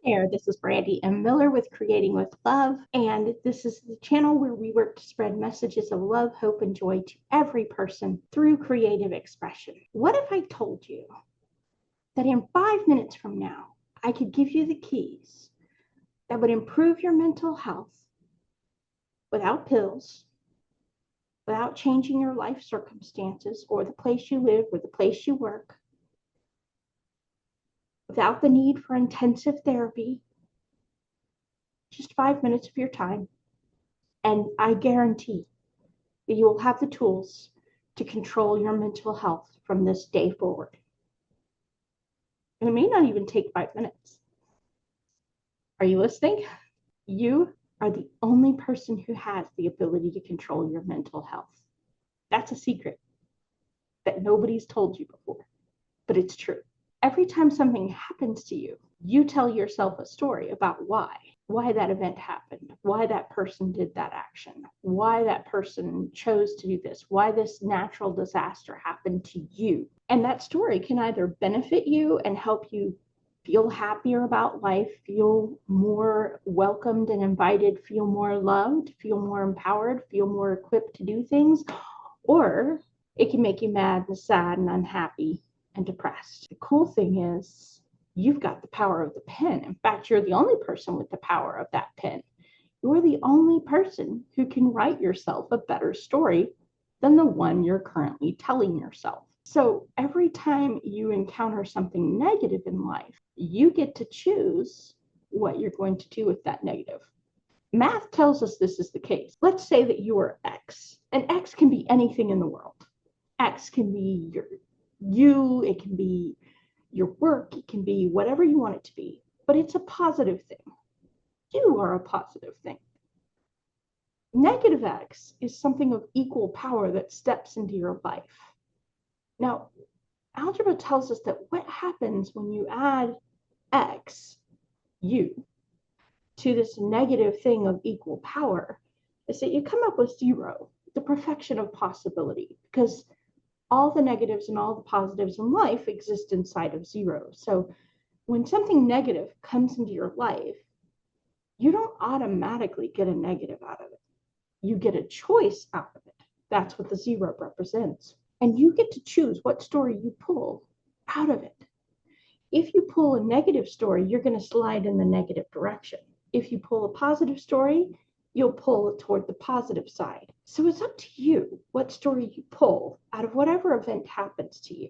There, this is Brandy M. Miller with Creating with Love, and this is the channel where we work to spread messages of love, hope, and joy to every person through creative expression. What if I told you that in 5 minutes from now, I could give you the keys that would improve your mental health without pills, without changing your life circumstances or the place you live or the place you work, without the need for intensive therapy, just 5 minutes of your time. And I guarantee that you will have the tools to control your mental health from this day forward. And it may not even take 5 minutes. Are you listening? You are the only person who has the ability to control your mental health. That's a secret that nobody's told you before, but it's true. Every time something happens to you, you tell yourself a story about why that event happened, why that person did that action, why that person chose to do this, why this natural disaster happened to you. And that story can either benefit you and help you feel happier about life, feel more welcomed and invited, feel more loved, feel more empowered, feel more equipped to do things, or it can make you mad and sad and unhappy and depressed. The cool thing is you've got the power of the pen. In fact, you're the only person with the power of that pen. You're the only person who can write yourself a better story than the one you're currently telling yourself. So every time you encounter something negative in life, you get to choose what you're going to do with that negative. Math tells us this is the case. Let's say that you are X, and X can be anything in the world. X can be it can be your work, it can be whatever you want it to be, but it's a positive thing. You are a positive thing. Negative X is something of equal power that steps into your life. Now, algebra tells us that what happens when you add X, you, to this negative thing of equal power is that you come up with zero, the perfection of possibility, because all the negatives and all the positives in life exist inside of zero. So when something negative comes into your life, you don't automatically get a negative out of it. You get a choice out of it. That's what the zero represents. And you get to choose what story you pull out of it. If you pull a negative story, you're going to slide in the negative direction. If you pull a positive story, you'll pull it toward the positive side. So it's up to you what story you pull out of whatever event happens to you.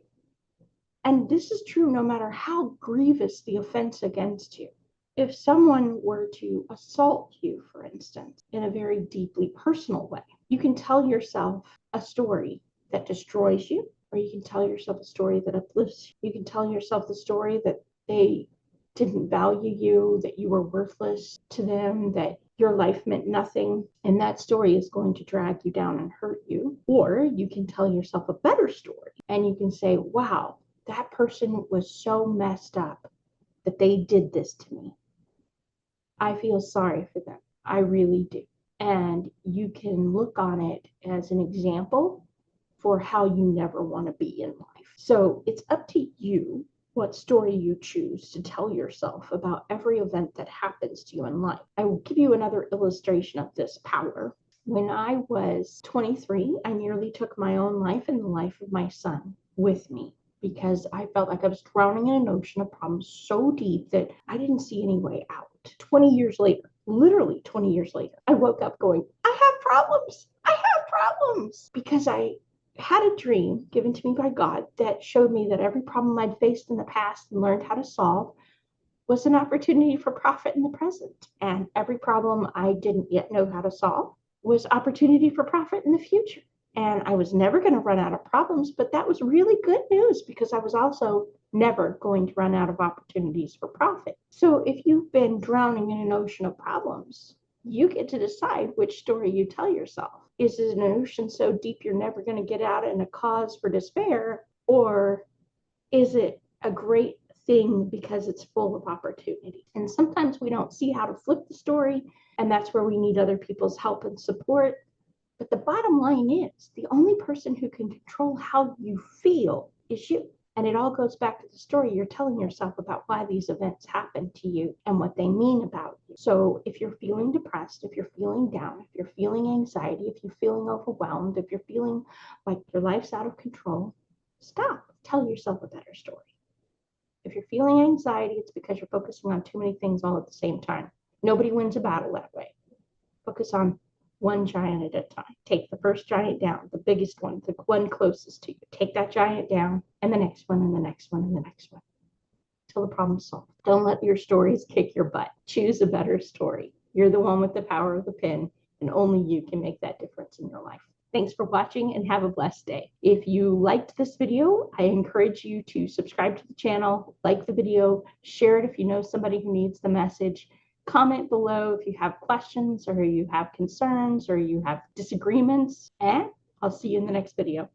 And this is true no matter how grievous the offense against you. If someone were to assault you, for instance, in a very deeply personal way, you can tell yourself a story that destroys you, or you can tell yourself a story that uplifts you. You can tell yourself the story that they didn't value you, that you were worthless to them, that your life meant nothing, and that story is going to drag you down and hurt you. Or you can tell yourself a better story, and you can say, wow, that person was so messed up that they did this to me. I feel sorry for them. I really do. And you can look on it as an example for how you never want to be in life. So it's up to you what story you choose to tell yourself about every event that happens to you in life. I will give you another illustration of this power. When I was 23, I nearly took my own life and the life of my son with me because I felt like I was drowning in an ocean of problems so deep that I didn't see any way out. 20 years later, literally 20 years later, I woke up going, I have problems. I have problems because I had a dream given to me by God that showed me that every problem I'd faced in the past and learned how to solve was an opportunity for profit in the present. And every problem I didn't yet know how to solve was opportunity for profit in the future. And I was never going to run out of problems, but that was really good news because I was also never going to run out of opportunities for profit. So if you've been drowning in an ocean of problems, you get to decide which story you tell yourself. Is it an ocean so deep you're never going to get out and a cause for despair? Or is it a great thing because it's full of opportunity? And sometimes we don't see how to flip the story, and that's where we need other people's help and support. But the bottom line is the only person who can control how you feel is you. And it all goes back to the story you're telling yourself about why these events happen to you and what they mean about you. So if you're feeling depressed, if you're feeling down, if you're feeling anxiety, if you're feeling overwhelmed, if you're feeling like your life's out of control, stop. Tell yourself a better story. If you're feeling anxiety, it's because you're focusing on too many things all at the same time. Nobody wins a battle that way. Focus on one giant at a time. Take the first giant down, the biggest one, the one closest to you. Take that giant down, and the next one, and the next one, and the next one, until the problem's solved. Don't let your stories kick your butt. Choose a better story. You're the one with the power of the pen, and only you can make that difference in your life. Thanks for watching and have a blessed day. If you liked this video, I encourage you to subscribe to the channel, like the video, share it if you know somebody who needs the message. Comment below if you have questions or you have concerns or you have disagreements, and I'll see you in the next video.